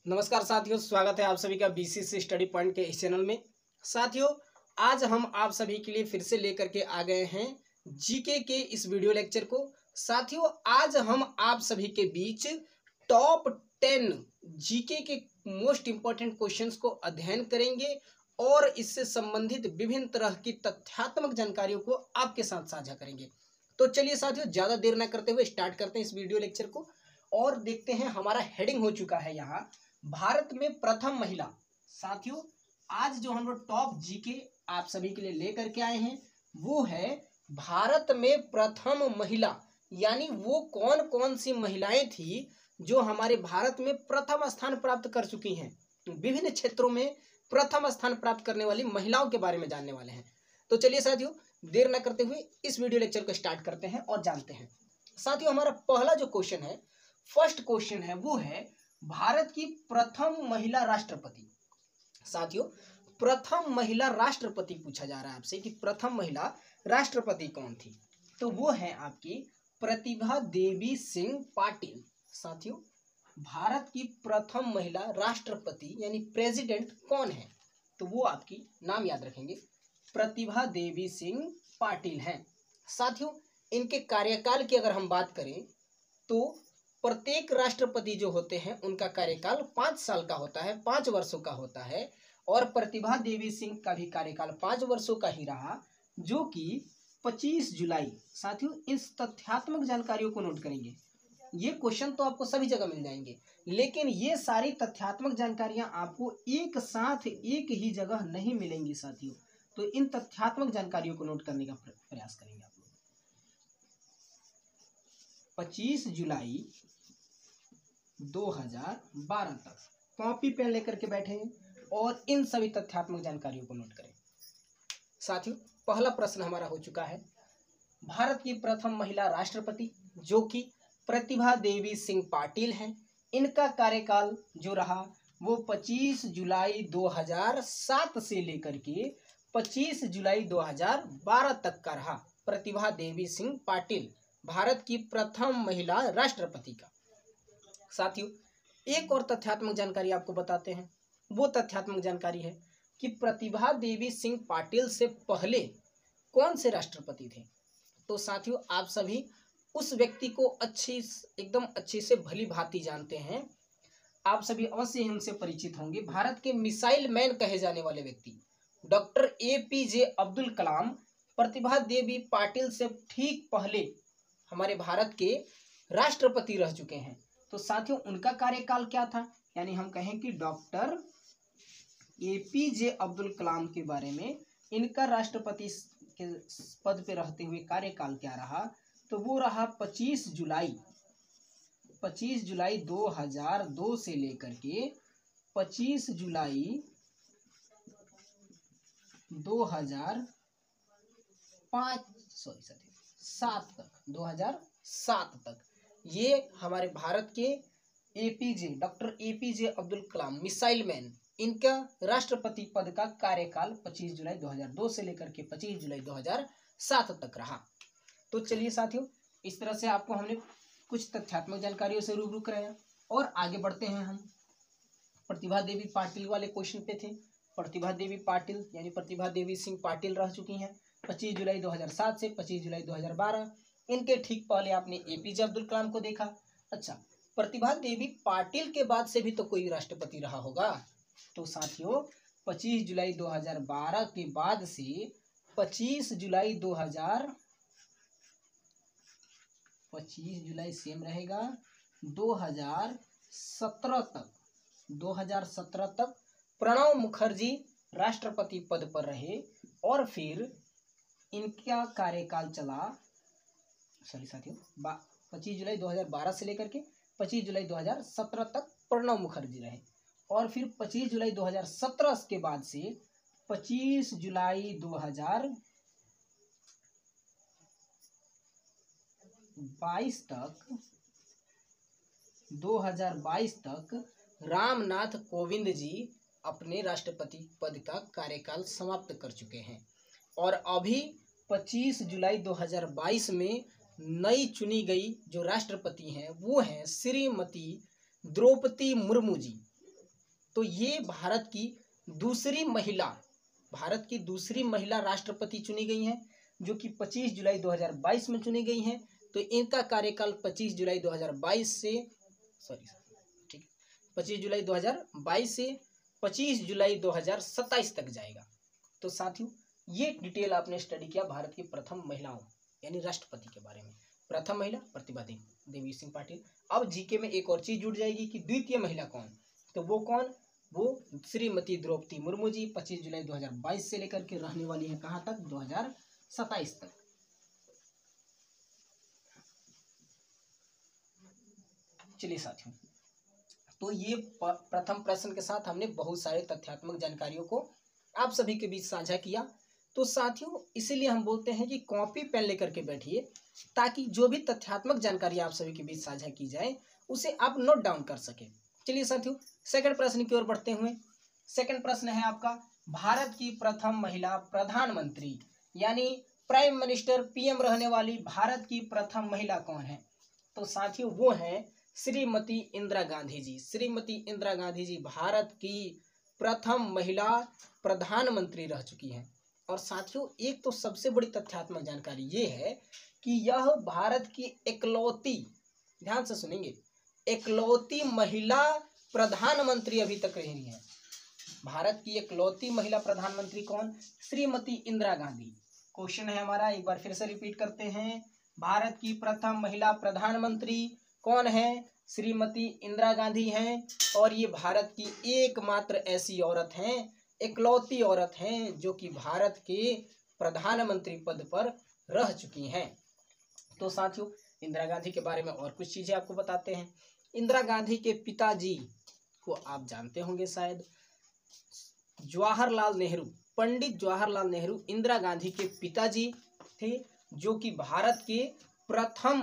नमस्कार साथियों, स्वागत है आप सभी का बीसीसी स्टडी पॉइंट के इस चैनल में। साथियों, आज हम आप सभी के लिए फिर से लेकर के आ गए हैं जीके के इस वीडियो लेक्चर को। साथियों, आज हम आप सभी के बीच टॉप 10 जीके के मोस्ट इंपॉर्टेंट क्वेश्चंस को अध्ययन करेंगे और इससे संबंधित विभिन्न तरह की तथ्यात्मक जानकारियों को आपके साथ साझा करेंगे। तो चलिए साथियों, ज़्यादा देर न करते हुए स्टार्ट करते हैं इस वीडियो लेक्चर को और देखते हैं। हमारा हेडिंग हो चुका है यहाँ, भारत में प्रथम महिला। साथियों, आज जो हम लोग टॉप जीके आप सभी के लिए लेकर के आए हैं वो है भारत में प्रथम महिला, यानी वो कौन कौन सी महिलाएं थी जो हमारे भारत में प्रथम स्थान प्राप्त कर चुकी हैं। विभिन्न क्षेत्रों में प्रथम स्थान प्राप्त करने वाली महिलाओं के बारे में जानने वाले हैं। तो चलिए साथियों, देर न करते हुए इस वीडियो लेक्चर को स्टार्ट करते हैं और जानते हैं। साथियों, हमारा पहला जो क्वेश्चन है, फर्स्ट क्वेश्चन है, वो है भारत की प्रथम महिला राष्ट्रपति। साथियों, प्रथम महिला राष्ट्रपति पूछा जा रहा है आपसे कि प्रथम महिला राष्ट्रपति कौन थी। तो वो है आपकी प्रतिभा देवी सिंह पाटिल। साथियों, भारत की प्रथम महिला राष्ट्रपति यानी प्रेसिडेंट कौन है, तो वो आपकी नाम याद रखेंगे, प्रतिभा देवी सिंह पाटिल हैं। साथियों, इनके कार्यकाल की अगर हम बात करें तो प्रत्येक राष्ट्रपति जो होते हैं उनका कार्यकाल 5 साल का होता है, 5 वर्षों का होता है। और प्रतिभा देवी सिंह का भी कार्यकाल 5 वर्षों का ही रहा, जो कि 25 जुलाई। साथियों, इस तथ्यात्मक जानकारियों को नोट करेंगे। ये क्वेश्चन तो आपको सभी जगह मिल जाएंगे, लेकिन ये सारी तथ्यात्मक जानकारियां आपको एक साथ एक ही जगह नहीं मिलेंगी साथियों। तो इन तथ्यात्मक जानकारियों को नोट करने का प्रयास करेंगे आप लोग। 25 जुलाई 2012 तक कॉपी पेन लेकर के बैठे और इन सभी तथ्यात्मक जानकारियों को नोट करें। साथियों, पहला प्रश्न हमारा हो चुका है, भारत की प्रथम महिला राष्ट्रपति जो कि प्रतिभा देवी सिंह पाटिल हैं, इनका कार्यकाल जो रहा वो 25 जुलाई 2007 से लेकर के 25 जुलाई 2012 तक का रहा। प्रतिभा देवी सिंह पाटिल भारत की प्रथम महिला राष्ट्रपति का। साथियों, एक और तथ्यात्मक जानकारी आपको बताते हैं। वो तथ्यात्मक जानकारी है कि प्रतिभा देवी सिंह पाटिल से पहले कौन से राष्ट्रपति थे। तो साथियों, आप सभी उस व्यक्ति को एकदम अच्छे से भली भांति जानते हैं। आप सभी अवश्य इनसे परिचित होंगे। भारत के मिसाइल मैन कहे जाने वाले व्यक्ति डॉक्टर APJ अब्दुल कलाम प्रतिभा देवी पाटिल से ठीक पहले हमारे भारत के राष्ट्रपति रह चुके हैं। तो साथियों, उनका कार्यकाल क्या था, यानी हम कहें कि डॉक्टर APJ अब्दुल कलाम के बारे में, इनका राष्ट्रपति के पद पे रहते हुए कार्यकाल क्या रहा, तो वो रहा 25 जुलाई 2002 से लेकर के 25 जुलाई 2007 तक। ये हमारे भारत के doctor APJ Abdul Kalam missile man, इनका राष्ट्रपति पद का कार्यकाल 25 जुलाई 2002 से लेकर के 25 जुलाई 2007 तक रहा। तो चलिए साथियों, इस तरह से आपको हमने कुछ तथ्यात्मक जानकारियों से रूबरू कराया और आगे बढ़ते हैं हम। प्रतिभा देवी पाटिल वाले क्वेश्चन पे थे। प्रतिभा देवी पाटिल यानी प्रतिभा देवी सिंह पाटिल रह चुकी हैं 25 जुलाई 2007 से 25 जुलाई 2012। इनके ठीक पहले आपने APJ अब्दुल कलाम को देखा। अच्छा, प्रतिभा देवी पाटिल के बाद से भी तो कोई राष्ट्रपति रहा होगा। तो साथियों, 25 जुलाई 2012 के बाद से 25 जुलाई सेम रहेगा 2017 तक प्रणब मुखर्जी राष्ट्रपति पद पर रहे और फिर इनका कार्यकाल चला, साथियों, 25 जुलाई 2012 से लेकर के 25 जुलाई 2017 तक प्रणब मुखर्जी रहे और फिर 25 जुलाई 2017 के बाद से 25 जुलाई 2022 तक रामनाथ कोविंद जी अपने राष्ट्रपति पद का कार्यकाल समाप्त कर चुके हैं। और अभी 25 जुलाई 2022 में नई चुनी गई जो राष्ट्रपति हैं वो हैं श्रीमती द्रौपदी मुर्मू जी। तो ये भारत की दूसरी महिला राष्ट्रपति चुनी गई हैं, जो कि 25 जुलाई 2022 में चुनी गई हैं। तो इनका कार्यकाल 25 जुलाई 2022 से 25 जुलाई 2022 से 25 जुलाई 2027 तक जाएगा। तो साथियों, ये डिटेल आपने स्टडी किया भारत की प्रथम महिलाओं यानी राष्ट्रपति के बारे में। प्रथम महिला प्रतिभा देवी सिंह पाटिल। अब जीके में एक और चीज जुड़ जाएगी कि द्वितीय महिला कौन, तो वो कौन, वो श्रीमती द्रौपदी मुर्मू जी 25 जुलाई 2022 से लेकर के रहने वाली है कहाँ तक, 2027 तक। चलिए साथियों, तो ये प्रथम प्रश्न के साथ हमने बहुत सारे तथ्यात्मक जानकारियों को आप सभी के बीच साझा किया। तो साथियों, इसीलिए हम बोलते हैं कि कॉपी पेन लेकर के बैठिए, ताकि जो भी तथ्यात्मक जानकारी आप सभी के बीच साझा की जाए उसे आप नोट डाउन कर सके। चलिए साथियों, सेकंड प्रश्न की ओर बढ़ते हुए, सेकंड प्रश्न है आपका, भारत की प्रथम महिला प्रधानमंत्री यानी प्राइम मिनिस्टर पीएम रहने वाली भारत की प्रथम महिला कौन है? तो साथियों, वो है श्रीमती इंदिरा गांधी जी। श्रीमती इंदिरा गांधी जी भारत की प्रथम महिला प्रधानमंत्री रह चुकी हैं। और साथियों, एक तो सबसे बड़ी तथ्यात्मक जानकारी ये है कि यह भारत की इकलौती, ध्यान से सुनेंगे, इकलौती महिला प्रधानमंत्री अभी तक रही है। भारत की इकलौती महिला प्रधानमंत्री कौन? श्रीमती इंदिरा गांधी। क्वेश्चन है हमारा, एक बार फिर से रिपीट करते हैं, भारत की प्रथम महिला प्रधानमंत्री कौन है? श्रीमती इंदिरा गांधी हैं। और ये भारत की एकमात्र ऐसी औरत हैं, इकलौती औरत हैं, जो कि भारत के प्रधानमंत्री पद पर रह चुकी हैं। तो साथियों, इंदिरा गांधी के बारे में और कुछ चीजें आपको बताते हैं। इंदिरा गांधी के पिताजी को आप जानते होंगे शायद, जवाहरलाल नेहरू, पंडित जवाहरलाल नेहरू इंदिरा गांधी के पिताजी थे, जो कि भारत के प्रथम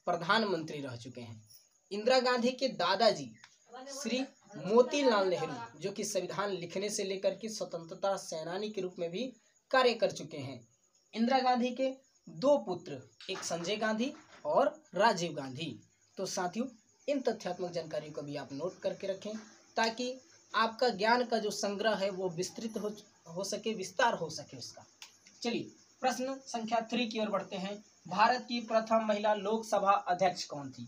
प्रधानमंत्री रह चुके हैं। इंदिरा गांधी के दादाजी श्री मोतीलाल नेहरू, जो कि संविधान लिखने से लेकर के स्वतंत्रता सेनानी के रूप में भी कार्य कर चुके हैं। इंदिरा गांधी के दो पुत्र, एक संजय गांधी और राजीव गांधी। तो साथियों, इन तथ्यात्मक जानकारियों को भी आप नोट करके रखें, ताकि आपका ज्ञान का जो संग्रह है वो विस्तृत हो सके, विस्तार हो सके उसका। चलिए, प्रश्न संख्या 3 की ओर बढ़ते हैं। भारत की प्रथम महिला लोकसभा अध्यक्ष कौन थी?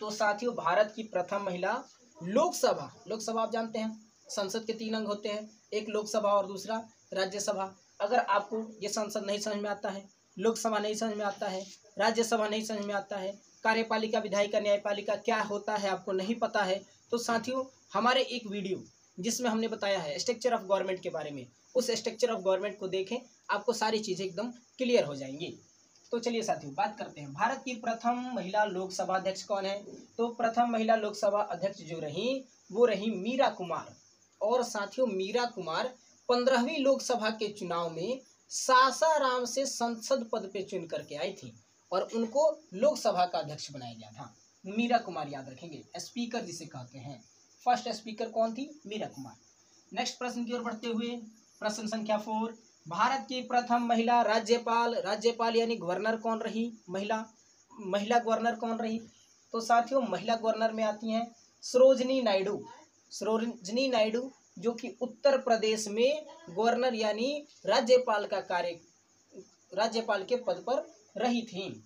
तो साथियों, भारत की प्रथम महिला लोकसभा आप जानते हैं, संसद के 3 अंग होते हैं, एक लोकसभा और दूसरा राज्यसभा। अगर आपको ये संसद नहीं समझ में आता है, लोकसभा नहीं समझ में आता है, राज्यसभा नहीं समझ में आता है, कार्यपालिका, विधायिका, न्यायपालिका क्या होता है आपको नहीं पता है, तो साथियों, हमारे एक वीडियो जिसमें हमने बताया है स्ट्रक्चर ऑफ गवर्नमेंट के बारे में, उस स्ट्रक्चर ऑफ गवर्नमेंट को देखें, आपको सारी चीजें एकदम क्लियर हो जाएंगी। तो चलिए साथियों, बात करते हैं भारत की प्रथम महिला लोकसभा अध्यक्ष कौन है? तो प्रथम महिला लोकसभा अध्यक्ष जो रही, वो रही मीरा कुमार। और साथियों, मीरा कुमार 15वीं लोकसभा के चुनाव में सासाराम से संसद पद पे चुन करके आई थी और उनको लोकसभा का अध्यक्ष बनाया गया था। मीरा कुमार याद रखेंगे, स्पीकर जिसे कहते हैं। फर्स्ट स्पीकर कौन थी? मीरा कुमार। नेक्स्ट प्रश्न की ओर बढ़ते हुए, प्रश्न संख्या 4, भारत की प्रथम महिला राज्यपाल यानी गवर्नर कौन रही? महिला गवर्नर कौन रही? तो साथियों, महिला गवर्नर में आती हैं सरोजिनी नायडू, जो कि उत्तर प्रदेश में गवर्नर यानी राज्यपाल के पद पर रही थी,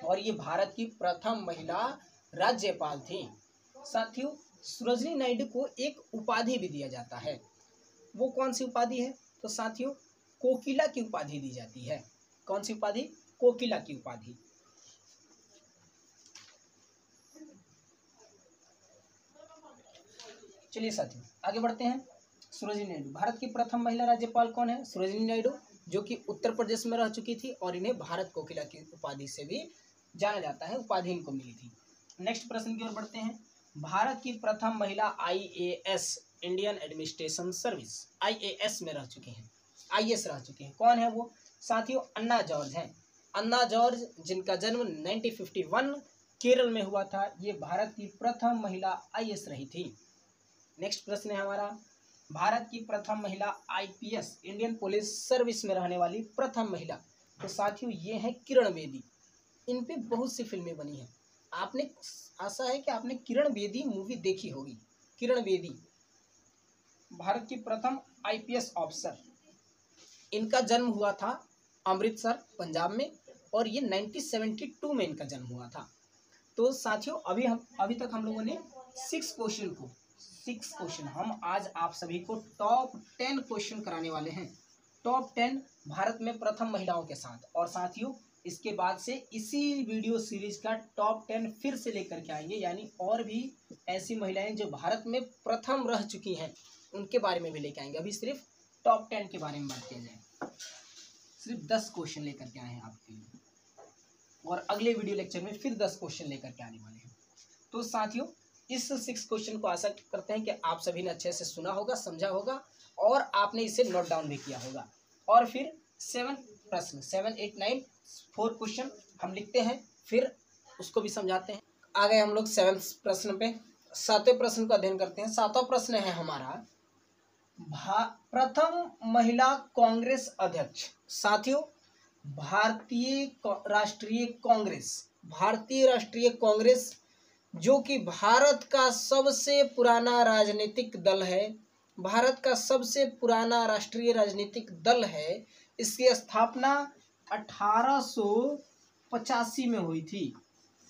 और ये भारत की प्रथम महिला राज्यपाल थी। साथियों, सरोजिनी नायडू को एक उपाधि भी दिया जाता है। वो कौन सी उपाधि है? तो साथियों, कोकिला की उपाधि दी जाती है। कौन सी उपाधि? कोकिला की उपाधि। चलिए साथियों, आगे बढ़ते हैं। सरोजिनी नायडू, भारत की प्रथम महिला राज्यपाल कौन है? सरोजिनी नायडू, जो कि उत्तर प्रदेश में रह चुकी थी, और इन्हें भारत कोकिला की उपाधि से भी जाना जाता है, उपाधि इनको मिली थी। नेक्स्ट प्रश्न की ओर बढ़ते हैं। भारत की प्रथम महिला IAS Indian administration service IAS में रह चुकी हैं, IAS रह चुके हैं। कौन है वो? साथियों, अन्ना जॉर्ज हैं। अन्ना जॉर्ज, जिनका जन्म 1951 केरल में हुआ था, ये भारत की प्रथम महिला IAS रही थी। नेक्स्ट प्रश्न है हमारा, भारत की प्रथम महिला IPS इंडियन पुलिस सर्विस में रहने वाली प्रथम महिला। तो साथियों, ये है किरण बेदी। इन पे बहुत सी फिल्में बनी हैं। आपने, आशा है कि आपने किरण बेदी मूवी देखी होगी। किरण बेदी भारत की प्रथम आईपीएस ऑफिसर। इनका जन्म हुआ था अमृतसर पंजाब में और ये 1972 में इनका जन्म हुआ था। तो साथियों अभी तक हम लोगों ने 6 क्वेश्चन हम आज आप सभी को टॉप 10 क्वेश्चन कराने वाले हैं। टॉप 10 भारत में प्रथम महिलाओं के साथ। और साथियों इसके बाद से इसी वीडियो सीरीज का टॉप 10 फिर से लेकर के आएंगे, यानी और भी ऐसी महिलाएं जो भारत में प्रथम रह चुकी हैं उनके बारे में भी लेकर आएंगे। अभी सिर्फ टॉप 10 के बारे में बात किया जाए। सिर्फ 10 क्वेश्चन लेकर के आए हैं आपके लिए और अगले वीडियो लेक्चर में फिर 10 क्वेश्चन लेकर के आने वाले हैं। तो साथियों इस 6 क्वेश्चन को आशा करते हैं कि आप सभी ने अच्छे से सुना होगा, समझा होगा और आपने इसे नोट डाउन भी किया होगा। और फिर 7 प्रश्न 7, 8, 9 4 क्वेश्चन हम लिखते हैं, फिर उसको भी समझाते हैं। आ गए हम लोग 7वें प्रश्न पे। 7वें प्रश्न का अध्ययन करते हैं। 7वां प्रश्न है हमारा प्रथम महिला कांग्रेस अध्यक्ष। साथियों भारतीय राष्ट्रीय कांग्रेस जो कि भारत का सबसे पुराना राजनीतिक दल है, भारत का सबसे पुराना राष्ट्रीय राजनीतिक दल है, इसकी स्थापना 1885 में हुई थी।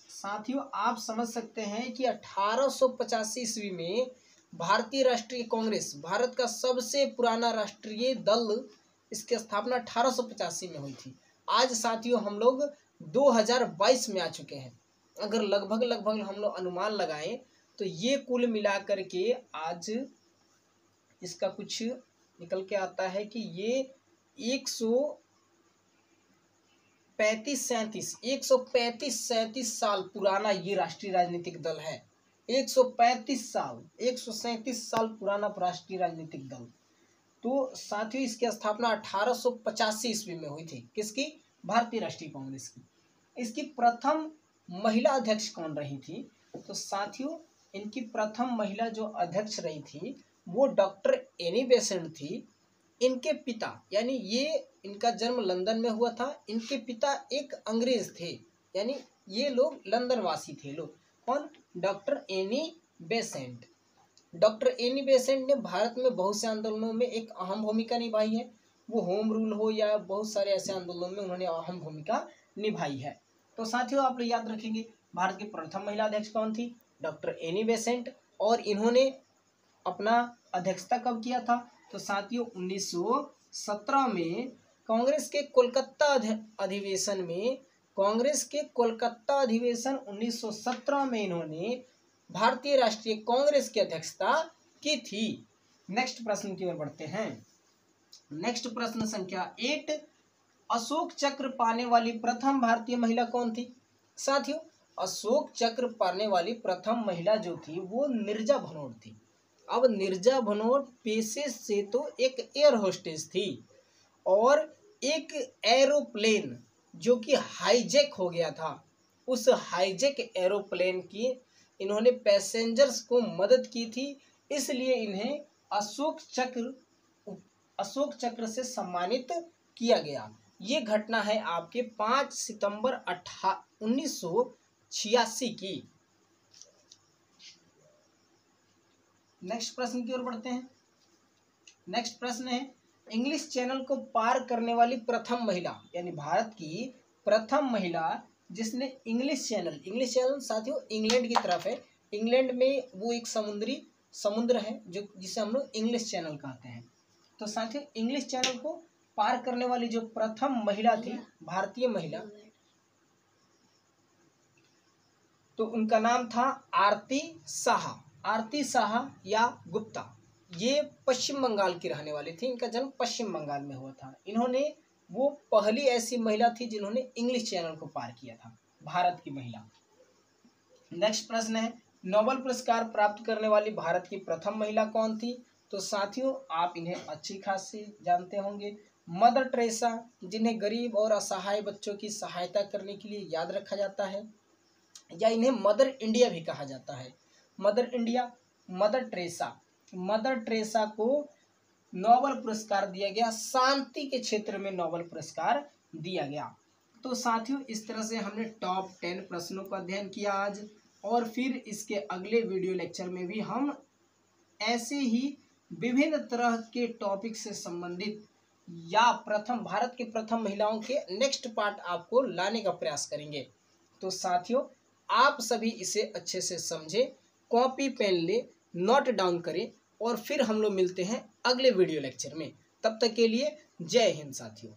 साथियों आप समझ सकते हैं कि 1885 ईस्वी में भारतीय राष्ट्रीय कांग्रेस, भारत का सबसे पुराना राष्ट्रीय दल, इसकी स्थापना 1885 में हुई थी। आज साथियों हम लोग 2022 में आ चुके हैं। अगर लगभग हम लोग अनुमान लगाएं तो ये कुल मिलाकर के आज इसका कुछ निकल के आता है कि ये 135-37 साल पुराना ये राष्ट्रीय राजनीतिक दल है। 137 साल पुराना राष्ट्रीय राजनीतिक दल। तो साथियों इसकी स्थापना 1885 ईस्वी में हुई थी। किसकी? भारतीय राष्ट्रीय कांग्रेस की। इसकी प्रथम महिला अध्यक्ष कौन रही थी? तो साथियों इनकी प्रथम महिला जो अध्यक्ष रही थी वो डॉक्टर एनी बेसेंट थी। इनके पिता, यानी ये इनका जन्म लंदन में हुआ था, इनके पिता एक अंग्रेज थे, यानी ये लोग लंदन वासी थे लोग। कौन? Doctor Annie Besant. Doctor Annie Besant ने भारत में बहुत से आंदोलनों में एक अहम भूमिका निभाई है। वो होम रूल हो या बहुत सारे ऐसे आंदोलनों में उन्होंने अहम भूमिका निभाई है। तो साथियों आप लोग याद रखेंगे भारत की प्रथम महिला अध्यक्ष कौन थी? Doctor Annie Besant. और इन्होंने अपना अध्यक्षता कब किया था? तो साथियों 1917 में कांग्रेस के कोलकाता अधिवेशन में, कांग्रेस के कोलकाता अधिवेशन 1917 में इन्होंने भारतीय राष्ट्रीय कांग्रेस की अध्यक्षता की थी। नेक्स्ट प्रश्न की ओर बढ़ते हैं। नेक्स्ट प्रश्न संख्या 8, अशोक चक्र पाने वाली प्रथम भारतीय महिला कौन थी? साथियों अशोक चक्र पाने वाली प्रथम महिला जो थी वो नीरजा भनोट थी। अब नीरजा भनोट पेशे से तो एक एयर होस्टेस थी और एक एरोप्लेन जो कि हाईजैक हो गया था, उस हाईजैक एरोप्लेन की इन्होंने पैसेंजर्स को मदद की थी, इसलिए इन्हें अशोक चक्र से सम्मानित किया गया। ये घटना है आपके 5 सितंबर 1986 की। नेक्स्ट प्रश्न की ओर बढ़ते हैं। नेक्स्ट प्रश्न है इंग्लिश चैनल को पार करने वाली प्रथम महिला, यानी भारत की प्रथम महिला जिसने इंग्लिश चैनल साथियों इंग्लैंड की तरफ है, इंग्लैंड में वो एक समुद्र है जो जिसे हम लोग इंग्लिश चैनल कहते हैं। तो साथियों इंग्लिश चैनल को पार करने वाली जो प्रथम महिला थी, भारतीय महिला, तो उनका नाम था आरती शाह या गुप्ता। ये पश्चिम बंगाल की रहने वाली थी, इनका जन्म पश्चिम बंगाल में हुआ था। इन्होंने वो पहली ऐसी महिला थी जिन्होंने इंग्लिश चैनल को पार किया था, भारत की महिला। नेक्स्ट प्रश्न है नोबेल पुरस्कार प्राप्त करने वाली भारत की प्रथम महिला कौन थी? तो साथियों आप इन्हें अच्छी खासी जानते होंगे, मदर टेरेसा, जिन्हें गरीब और असहाय बच्चों की सहायता करने के लिए याद रखा जाता है, या इन्हें मदर इंडिया भी कहा जाता है। मदर टेरेसा को नोबेल पुरस्कार दिया गया, शांति के क्षेत्र में नोबेल पुरस्कार दिया गया। तो साथियों इस तरह से हमने टॉप 10 प्रश्नों का अध्ययन किया आज, और फिर इसके अगले वीडियो लेक्चर में भी हम ऐसे ही विभिन्न तरह के टॉपिक से संबंधित या भारत के प्रथम महिलाओं के नेक्स्ट पार्ट आपको लाने का प्रयास करेंगे। तो साथियों, आप सभी इसे अच्छे से समझें, कॉपी पेन ले, नोट डाउन करें और फिर हम लोग मिलते हैं अगले वीडियो लेक्चर में। तब तक के लिए जय हिंद साथियों।